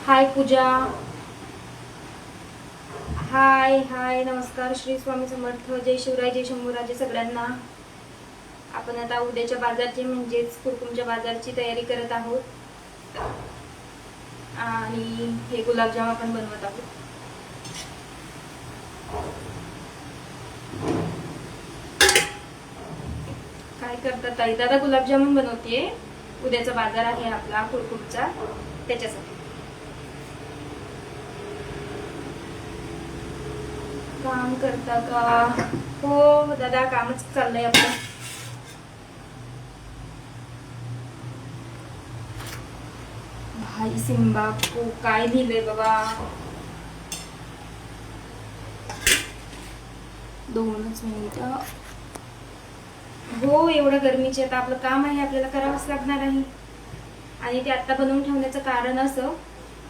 हाय पूजा. हाय हाय, नमस्कार. श्री स्वामी समर्थ. जय शिवराय, जय शंभूराजे सगळ्यांना. आपण आता उद्याच्या बाजारची म्हणजेच कुरकुमच्या बाजारची तयारी करत आहोत आणि हे गुलाबजाम आपण बनवत आहोत. काय करतात ताई? दादा गुलाबजामुन बनवतेय. उद्याचा बाजार आहे आपला कुरकुमचा, त्याच्यासाठी. काम करता का? हो दादा, कामच चाललंय आपलं. भाई सिम्बा को काय लिहिलंय बाबा? 2 मिनिटं. हो, एवढं गरमीचे आता आपलं काम आहे, आपल्याला करावंच लागणार आहे. आणि ते आता बनवून ठेवण्याचं कारण असं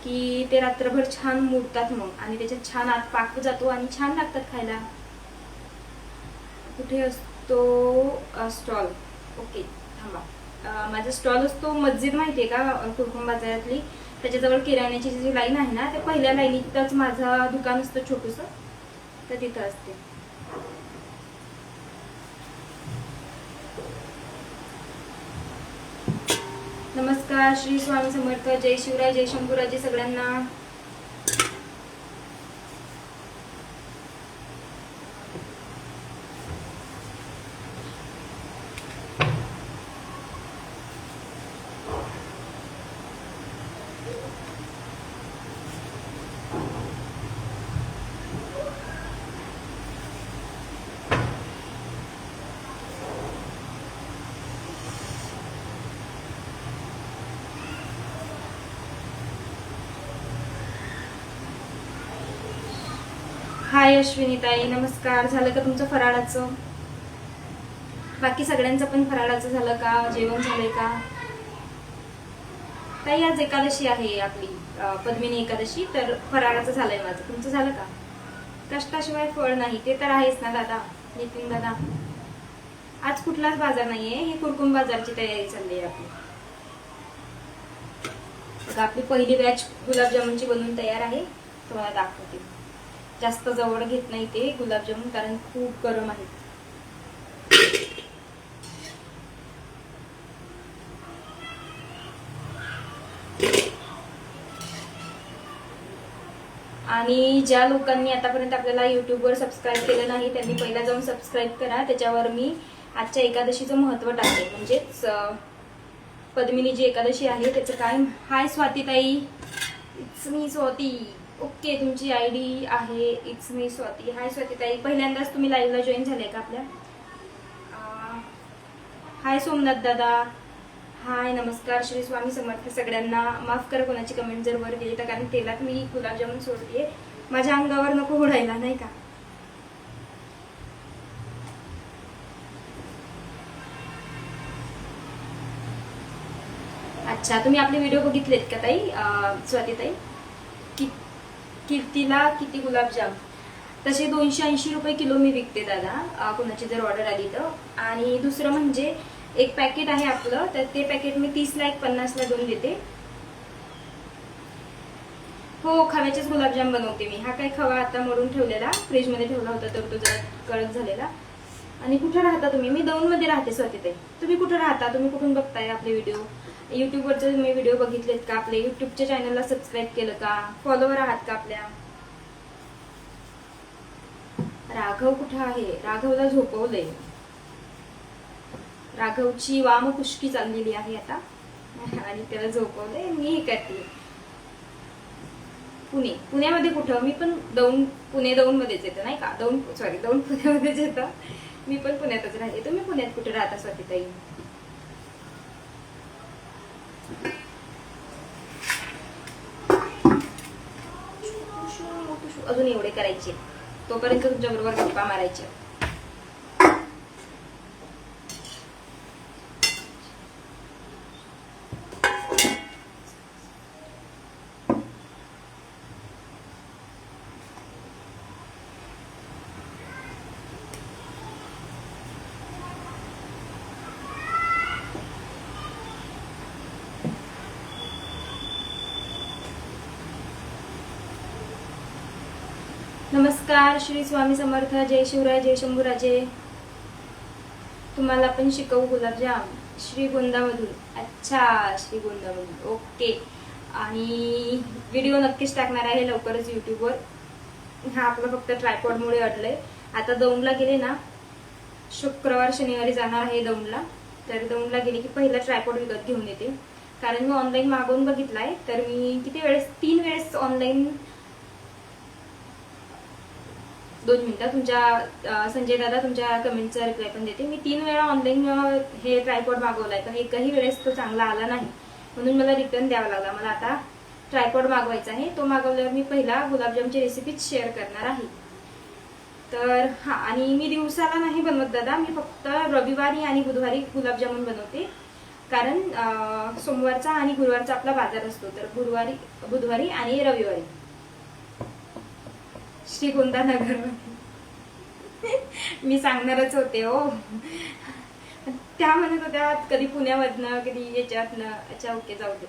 की ते रात्रभर छान मुरतात मग, आणि त्याच्यात छान आत पाक जातो आणि छान लागतात खायला. कुठे असतो स्टॉल? ओके, थांबा. माझा स्टॉल असतो मस्जिद, माहितीये का, कुरकुम बाजारातली. त्याच्याजवळ किराण्याची जी लाईन आहे ना, त्या पहिल्या लाईनीतच माझं दुकान असतं छोटूस, तर तिथं असते. नमस्कार. श्री स्वामी समर्थ. जय शिवराय, जय शंभूराजे सगळ्यांना. हाय अश्विनी ताई, नमस्कार. झालं का तुमचं फराळाचं? बाकी सगळ्यांचं पण फराळाचं झालं का? जेवण झालंय का ताई? आज एकादशी आहे आपली, पद्मिनी एकादशी, तर फराळाचं झालंय माझं. तुमचं झालं का? कष्टाशिवाय फळ नाही, ते तर आहेच ना दादा, नितीन दादा. आज कुठलाच बाजार नाहीये, ही कुरकुम बाजारची तयारी चालली आहे आपली. आपली पहिली बॅच गुलाबजामुनची बनवून तयार आहे, तुम्हाला दाखवते. जास्त जवळ घेत नाही ते गुलाबजामुन, कारण खूप गरम आहे. आणि ज्या लोकांनी आतापर्यंत आपल्याला युट्यूबवर सबस्क्राईब केलं नाही, त्यांनी पहिला जाऊन सबस्क्राईब करा. त्याच्यावर मी आजच्या एकादशीचं महत्व टाकते, म्हणजेच पद्मिनी जी एकादशी आहे त्याचं काय. हाय स्वातीताई, इट्स मी स्वाती. ओके, तुमची आयडी आहे इट्स मी स्वाती. हाय स्वातीताई, पहिल्यांदाच तुम्ही लाईव्हला जॉईन झाले का आपल्या? हाय सोमनाथ दादा. हाय, नमस्कार. श्री स्वामी समर्थ सगळ्यांना. माफ करा कोणाची कमेंट जर वर गेली तर, कारण तेलात मी गुलाबजामुन सोडते, माझ्या अंगावर नको उडायला, नाही का. अच्छा, तुम्ही आपले व्हिडिओ बघितलेत का ताई? स्वातीताई, कीर्तीला किती गुलाबजाम? तसे 280 रुपये किलो मी विकते दादा, कोणाची जर ऑर्डर आली तर. आणि दुसरं म्हणजे एक पॅकेट आहे आपलं, तर ते पॅकेट मी 30ला 1 50ला 2 देते. हो, खव्याचेच गुलाबजाम बनवते मी. हा काय खवा आता मरून ठेवलेला, फ्रीजमध्ये ठेवला होता, तर तो जरा कडक झालेला. आणि कुठे राहता तुम्ही? मी दौंडमध्ये राहते स्वातीताई. तुम्ही कुठे राहता? तुम्ही कुठून बघताय आपले व्हिडिओ? युट्यूबवरचे तुम्ही व्हिडिओ बघितलेत का? आपले युट्यूबच्या चॅनलला सबस्क्राईब केलं का? फॉलोवर आहात का आपल्या? राघव कुठं आहे? राघवला झोपवलंय. राघवची वामकुष्की चाललेली आहे आता, आणि त्याला झोपवलंय. मी हे करते. पुण्यामध्ये कुठं? मी पण पुणे दौंड मध्येच येतं, नाही का. दौंड पुण्यामध्येच येतं. मी पण पुण्यातच राहते. तुम्ही पुण्यात कुठे राहता स्वातीताई? अजून एवढे करायचे, तोपर्यंत तुमच्या बरोबर गप्पा मारायच्या. नमस्कार, श्री स्वामी समर्थ, जय शिवराय, जय शंभूराजे. तुम्हाला पण शिकवू गुलाबजाम श्रीगोंदामधून. अच्छा, श्रीगोंदामधून, ओके. आणि व्हिडिओ नक्कीच टाकणार आहे लवकरच युट्यूबवर. हा आपला फक्त ट्रायपॉडमुळे अडलंय. आता दौंडला गेले ना, शुक्रवार शनिवारी जाणार आहे दौंडला. तर दौंडला गेले की पहिला ट्रायपॉड विकत घेऊन येते. कारण मी ऑनलाईन मागवून बघितलाय. तर मी किती वेळेस 3 वेळेस ऑनलाईन 2 मिनिटं तुमच्या संजय दादा तुमच्या कमेंटचा रिप्लाय पण देते. मी 3 वेळा ऑनलाईन हे ट्रायपॉड मागवलाय. तर एकही वेळेस तो चांगला आला नाही, म्हणून मला रिटर्न द्यावा लागला. मला आता ट्रायपॉड मागवायचा आहे. तो मागवल्यावर मी पहिला गुलाबजामची रेसिपी शेअर करणार आहे. तर हा, आणि मी दिवसाला नाही बनवत दादा, मी फक्त रविवारी आणि बुधवारी गुलाबजामुन बनवते. कारण सोमवारचा आणि गुरुवारचा आपला बाजार असतो. तर बुधवारी आणि रविवारी श्रीगोंदा नगर मी सांगणारच होते हो. त्या म्हणत होत्या कधी पुण्यामधनं कधी याच्यातनं. अच्छा, ओके, जाऊ दे.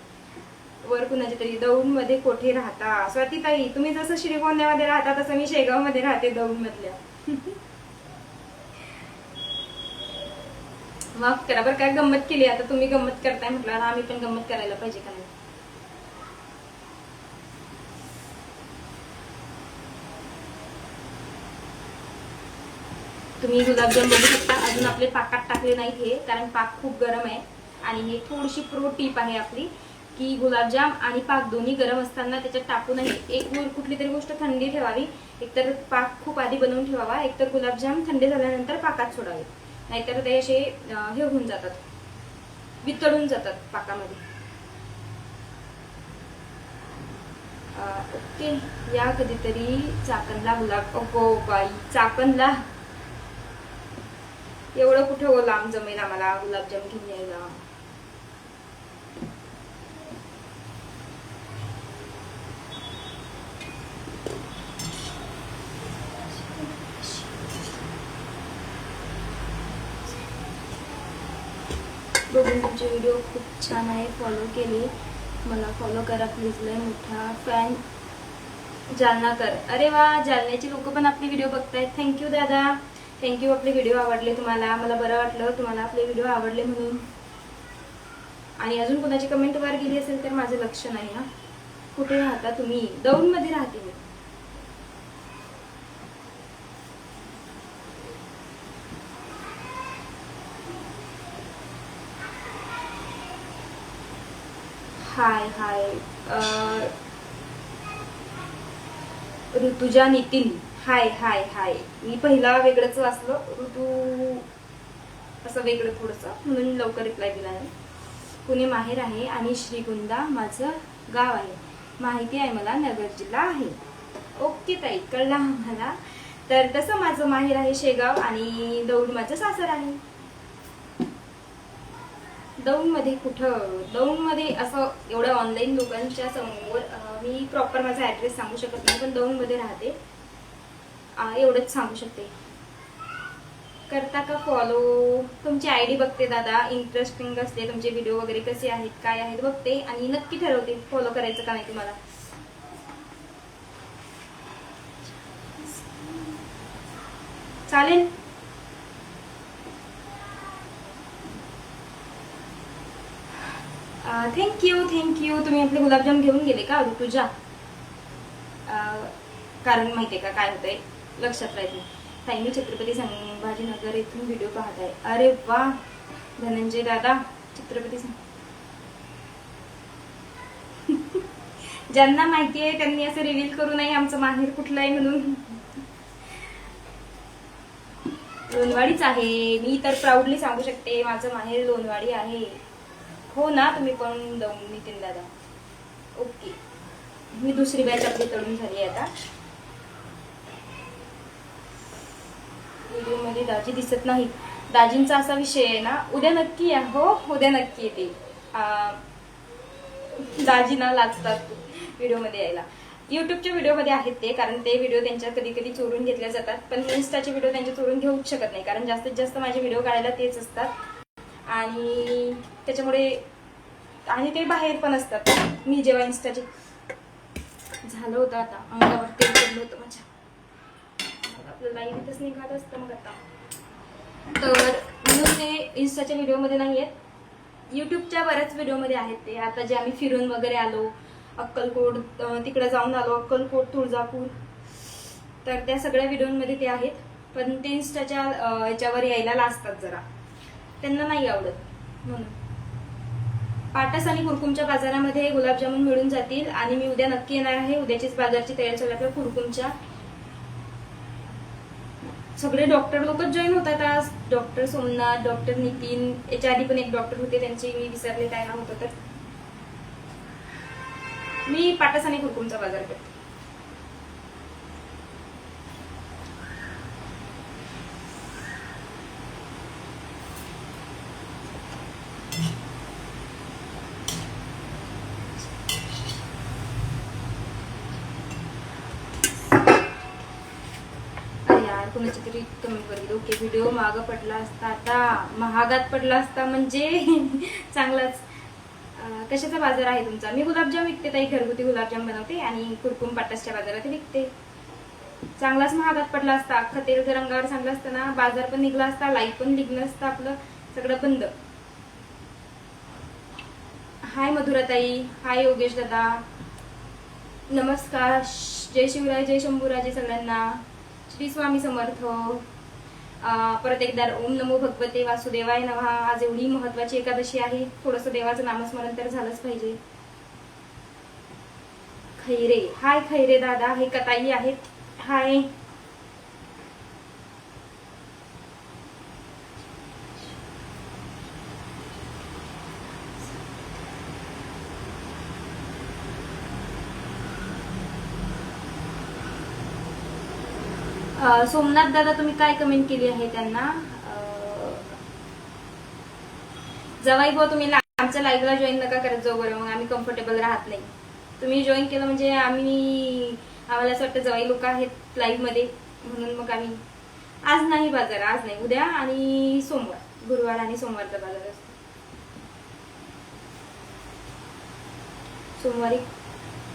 वर कुणाच्या तरी दौंड मध्ये कोठे राहता स्वातीताई? तुम्ही जसं श्रीगोंद्यामध्ये राहता तसं मी शेगाव मध्ये राहते, दौंड मधल्या. माफ करा बरं, काय गंमत केली. आता तुम्ही गंमत करताय म्हटलं, आम्ही पण गंमत करायला पाहिजे का नाही. तुम्ही गुलाबजाम बघू शकता, अजून आपले पाकात टाकले नाहीत हे, कारण पाक खूप गरम आहे. आणि हे थोडीशी प्रो टिप आहे आपली, की गुलाबजाम आणि पाक दोन्ही गरम असताना त्याच्यात टाकू नये. एक कुठली तरी गोष्ट थंडी ठेवावी. एकतर पाक खूप आधी बनवून ठेवावा, एकतर गुलाबजाम थंडी झाल्यानंतर पाकात सोडावे. नाहीतर ते असे हे होऊन जातात, वितळून जातात पाकामध्ये. ओके, या कधीतरी चाकणला गुलाब. ओहो बाई, चाकणला एवढं कुठे हो लांब जमेल आम्हाला गुलाबजाम घेऊन यायला. बघून तुमचे व्हिडिओ खूप छान आहे, फॉलो केले. मला फॉलो करा प्लीज, लय मोठा फॅन जालनाकर. अरे वा, जालन्याची लोक पण आपले व्हिडिओ बघतायत. थँक्यू दादा, थँक्यू. आपले व्हिडिओ आवडले तुम्हाला, मला बरं वाटलं तुम्हाला आपले व्हिडिओ आवडले म्हणून. आणि अजून कोणाची कमेंट वर गेली असेल तर माझं लक्ष नाही. हा, कुठे राहता तुम्ही? दौंड मध्ये राहते मी. हाय हाय, ऋतुजा नितीन, हाय हाय हाय. मी पहिला वेगळंच वाचलं, ऋतू असं वेगळं थोडंसं, म्हणून लवकर रिप्लाय दिला आहे. पुणे माहेर आहे आणि श्रीगोंदा माझं गाव आहे. माहिती आहे मला, नगर जिल्हा आहे. ओके ताई, कळला मला. तर तसं माझं माहेर आहे शेगाव आणि दौंड माझं सासर आहे. दौंड मध्ये कुठं? दौंड मध्ये असं एवढं ऑनलाईन लोकांच्या समोर मी प्रॉपर माझा ऍड्रेस सांगू शकत नाही, पण दौंड मध्ये राहते एवढंच सांगू शकते. करता का फॉलो? तुमची आयडी बघते दादा, इंटरेस्टिंग असते तुमचे व्हिडिओ वगैरे, कसे आहेत काय आहेत बघते आणि नक्की ठरवते फॉलो करायचं का नाही तुम्हाला. चालेल. Thank you thank you. तुम्ही आपले गुलाबजाम घेऊन गेले का ऋतुजा? कारण माहितीये का काय होतंय, लक्षात राहत नाही. ताई मी छत्रपती संभाजीनगर येथून व्हिडिओ पाहत आहे. अरे वा धनंजय दादा, छत्रपती ज्यांना माहिती आहे त्यांनी असं रिव्हील करू नये आमचं माहेर कुठलं आहे म्हणून. लोणवाडीच आहे. मी तर प्राऊडली सांगू शकते माझं माहेर लोणवाडी आहे. हो ना, तुम्ही पण दौंड नितीन दादा. ओके, मी दुसरी बॅच आपली तळून झाली आता. व्हिडिओ मध्ये दाजी दिसत नाही. दाजींचा असा विषय आहे ना, उद्या नक्की या. हो, उद्या नक्की येते. दाजी ना लाजतात व्हिडिओ मध्ये यायला. युट्यूबच्या व्हिडिओ मध्ये आहेत ते, कारण ते व्हिडिओ त्यांच्या कधी कधी चोरून घेतले जातात. पण इन्स्टाचे व्हिडिओ त्यांच्या चोरून घेऊच शकत नाही, कारण जास्तीत जास्त माझे व्हिडिओ काढायला तेच असतात. आणि त्याच्यामुळे, आणि ते बाहेर पण असतात. मी जेव्हा इन्स्टाचे झालं होतं, आता अंगावर तेल पडलं होतं माझ्या. आपलं लाईव्ह इथंच निघालं असतं मग आता. तर म्हणून ते इन्स्टाच्या व्हिडिओमध्ये नाही आहेत, युट्यूबच्या बऱ्याच व्हिडिओमध्ये आहेत ते. आता जे आम्ही फिरून वगैरे आलो, अक्कलकोट तिकडे जाऊन आलो, अक्कलकोट तुळजापूर, तर त्या सगळ्या व्हिडिओमध्ये ते आहेत. पण ते इन्स्टाच्या याच्यावर यायला लाजतात जरा, त्यांना नाही आवडत म्हणून. पाटस आणि कुरकुमच्या बाजारामध्ये गुलाबजामुन मिळून जातील आणि मी उद्या नक्की येणार आहे. उद्याचीच बाजारची तयारी चालू आहे कुरकुमच्या. सगळे डॉक्टर लोकच जॉईन होतात आज. डॉक्टर सोमनाथ, डॉक्टर नितीन, याच्या आधी पण एक डॉक्टर होते, त्यांची मी विसरले काय नाव होतं. तर मी पाटस आणि कुरकुमचा बाजार करते. कुणाची तरी कमेंट करेल, ओके व्हिडिओ मागं पडला असता, आता महागात पडला असता म्हणजे चांगलाच. कशाचा बाजार आहे तुमचा? मी गुलाबजाम विकते ताई, घरगुती गुलाबजाम बनवते आणि कुरकुम पाटसच्या बाजारात विकते. चांगलाच महागात पडला असता, अख्खं तेल जर अंगावर सांगलं असतं ना, बाजार पण निघला असता, लाईट पण निघलं असतं, आपलं सगळं बंद. हाय मधुराताई, हाय योगेश दादा, नमस्कार, जय शिवराय, जय शंभूराजे सगळ्यांना, श्री स्वामी समर्थ. परत एकदा ओम नमो भगवते वासुदेवाय नमः. आज एवढी महत्वाची एकादशी आहे, थोडंसं देवाचं नामस्मरण तर झालंच पाहिजे. खैरे, हाय खैरे दादा, हे कताई आहेत, हाय. सोमनाथ दादा, तुम्ही काय कमेंट केली आहे त्यांना? जवाई बुवा, तुम्ही आमच्या लाईव्हला जॉईन नका करत जाऊ बरं, मग आम्ही कम्फर्टेबल राहत नाही. तुम्ही जॉईन केलं म्हणजे आम्हाला असं वाटतं जवाई लोक आहेत लाईव्ह मध्ये, म्हणून मग आम्ही. आज नाही बाजार, आज नाही, उद्या आणि सोमवार, गुरुवार आणि सोमवारचा बाजार असतो. सोमवारी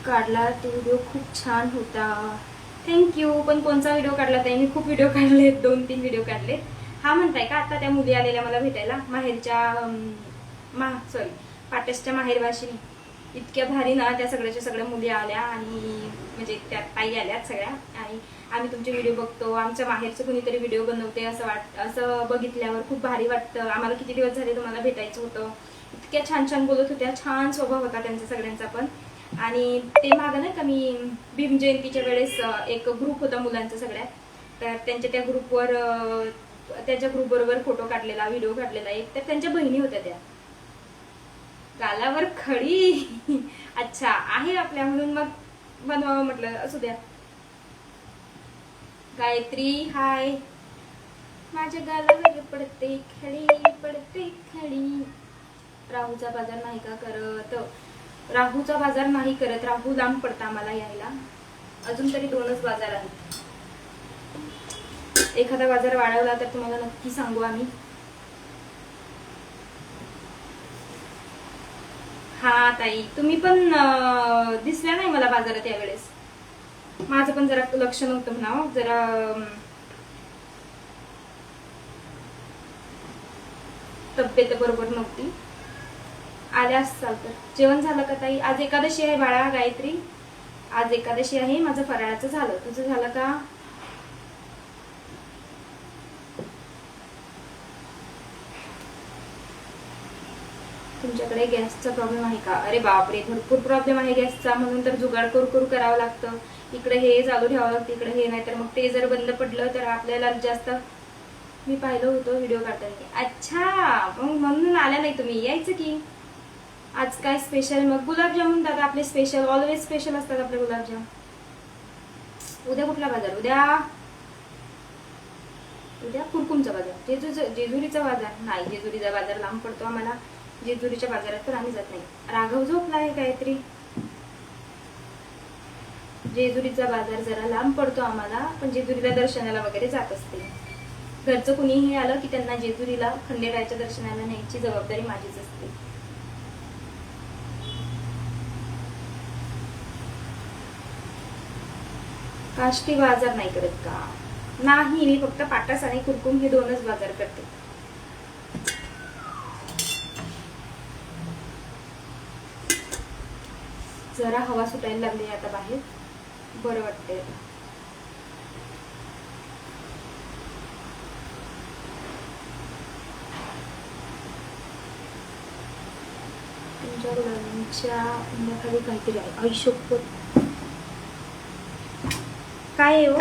काढला तो व्हिडिओ खूप छान होता, थँक्यू. पण कोणता व्हिडिओ काढला ताई? मी खूप व्हिडिओ काढलेत, 2-3 व्हिडिओ काढलेत. हा म्हणताय का आता त्या मुली आलेल्या मला भेटायला माहेरच्या सॉरी पाटसच्या माहेरवाशीने? इतक्या भारी ना, त्या सगळ्या मुली आल्या आणि म्हणजे त्या ताई आल्यात सगळ्या, आणि आम्ही तुमचे व्हिडिओ बघतो, आमच्या माहेरचं कुणीतरी व्हिडिओ बनवते असं बघितल्यावर खूप भारी वाटतं. आम्हाला किती दिवस झाले तुम्हाला भेटायचं होतं. इतक्या छान छान बोलत होत्या, छान स्वभाव होता त्यांचा सगळ्यांचा पण. आणि ते मागं नाही का, मी भीम जयंतीच्या वेळेस एक ग्रुप होता मुलांचा सगळ्या, तर त्यांच्या त्या ग्रुपवर त्यांच्या ग्रुप बरोबर फोटो काढलेला, व्हिडिओ काढलेला एक, तर त्यांच्या बहिणी होत्या त्या. गालावर खडी अच्छा आहे आपल्या, म्हणून मग बनवावं म्हटलं, असू द्या. गायत्री, हाय. माझ्या गालावर पडते खडी, पडते खडी. राहूचा बाजार नाही का करत? राहूचा बाजार नाही करत, राहू लांब पडता आम्हाला यायला. अजून तरी 2च बाजार आहेत. एखादा बाजार वाढवला तर तुम्हाला नक्की सांगू आम्ही. हा ताई, तुम्ही पण दिसल्या नाही मला बाजारात यावेळेस. माझं पण जरा लक्ष नव्हतं म्हणा, जरा तब्येत बरोबर नव्हती. आल्या असाल तर. जेवण झालं का ताई? आज एकादशी आहे बाळा. गायत्री, आज एकादशी आहे. माझं फराळाचं झालं, तुझं झालं का? तुमच्याकडे गॅसचा प्रॉब्लेम आहे का? अरे बापरे, भरपूर प्रॉब्लेम आहे गॅसचा, म्हणून तर जुगाड करू करावं लागतं. इकडे हे चालू ठेवावं लागतं, इकडे हे, नाही तर मग ते जर बंद पडलं तर आपल्याला जास्त. मी पाहिलं होतं व्हिडिओ काढताना. अच्छा, मग म्हणून आल्या नाही तुम्ही, यायचं की. आज काय स्पेशल? मग गुलाबजामुन दादा आपले स्पेशल, ऑलवेज स्पेशल असतात आपले गुलाबजाम. उद्या कुठला बाजार? उद्या कुरकुमचा बाजार. जेजुरीचा बाजार नाही, जेजुरीचा बाजार लांब पडतो आम्हाला. जेजुरीच्या बाजारात तर आम्ही जात नाही. राघव झोपला आहे काहीतरी. जेजुरीचा बाजार जरा लांब पडतो आम्हाला, पण जेजुरीला दर्शनाला वगैरे जात असते. घरचं कुणीही आलं की त्यांना जेजुरीला खंडेरायाच्या दर्शनाला न्यायची जबाबदारी माझीच असते. काष्टी बाजार नाही करत का? नाही, मी फक्त पाटास आणि कुरकुम हे दोनच बाजार करते. जरा हवा सुटायला लागली आता बाहेर, बरं वाटतंय आता. तुमच्या गुलाबांच्या खाली काहीतरी आहे. आयुष्यभर काय आहे हो?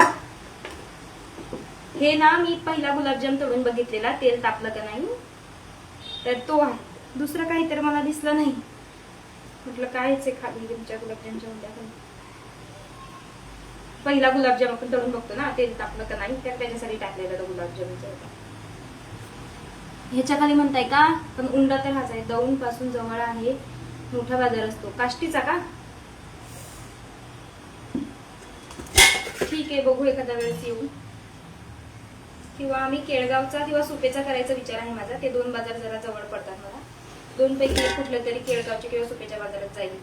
हे ना मी पहिला गुलाबजाम तळून बघितलेला, तेल तापलं का नाही तर तो आहे. दुसरं काही तर मला दिसलं नाही. म्हटलं कायच आहे खाली तुमच्या गुलाबजामच्या उंड्याखाली. पहिला गुलाबजाम आपण तळून बघतो ना, तेल तापलं का नाही, तर त्याच्यासाठी टाकलेला तो गुलाबजामचा होता. ह्याच्या खाली म्हणताय का? पण उंडा तर हाच आहे. दौंड पासून जवळ आहे, मोठा बाजार असतो. काष्टीचा का? ठीक आहे, बघू एखाद्या वेळेस येऊ. किंवा आम्ही केळगावचा किंवा सुपेचा करायचा विचार आहे माझा. ते दोन बाजार जरा जवळ पडतात मला. दोन पैकी एक कुठलं तरी केळगावच्या किंवा सुपेच्या बाजारात जाईल.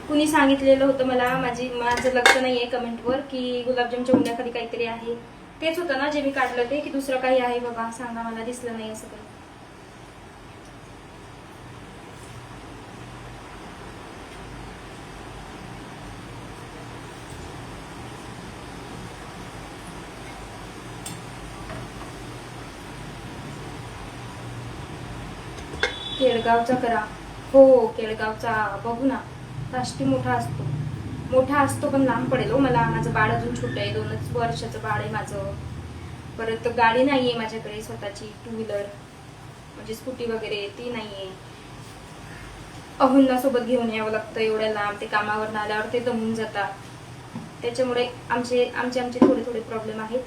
कुणी सांगितलेलं होतं मला, माझं लक्ष नाहीये कमेंटवर, की गुलाबजामच्या उंड्याखाली काहीतरी आहे. तेच होतं ना जे मी काढलं ते, की दुसरं काही आहे बघा सांगा, मला दिसलं नाही असं काही. केळगावचा करा. हो केळगावचा बघू ना. काष्टी मोठा असतो पण लांब पडेल हो मला. माझं बाळ अजून छोटं आहे, 2च वर्षाचं बाळ आहे माझं. परत गाडी नाहीये माझ्याकडे स्वतःची, 2 व्हीलर म्हणजे स्कूटी वगैरे ती नाहीये. अहुंना सोबत घेऊन यावं लागतं एवढ्या लांब. ते कामावर आल्यावर ते दमून जातात. त्याच्यामुळे आमचे थोडे प्रॉब्लेम आहेत.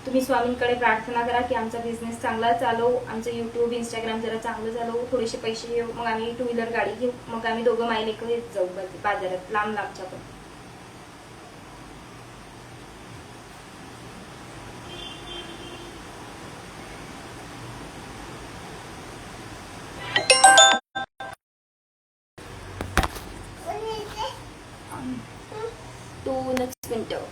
तुम्ही स्वामींकडे प्रार्थना करा की आमचा बिझनेस चांगला चालव, आमचं युट्यूब इंस्टाग्राम जरा चांगलं चालव, थोडेसे पैसे येऊ, मग आम्ही 2 व्हीलर गाडी घेऊ, मग आम्ही दोघं माई लेकरं येत जाऊ बाजारात लांबच्या पण. दोनच मिनिटं.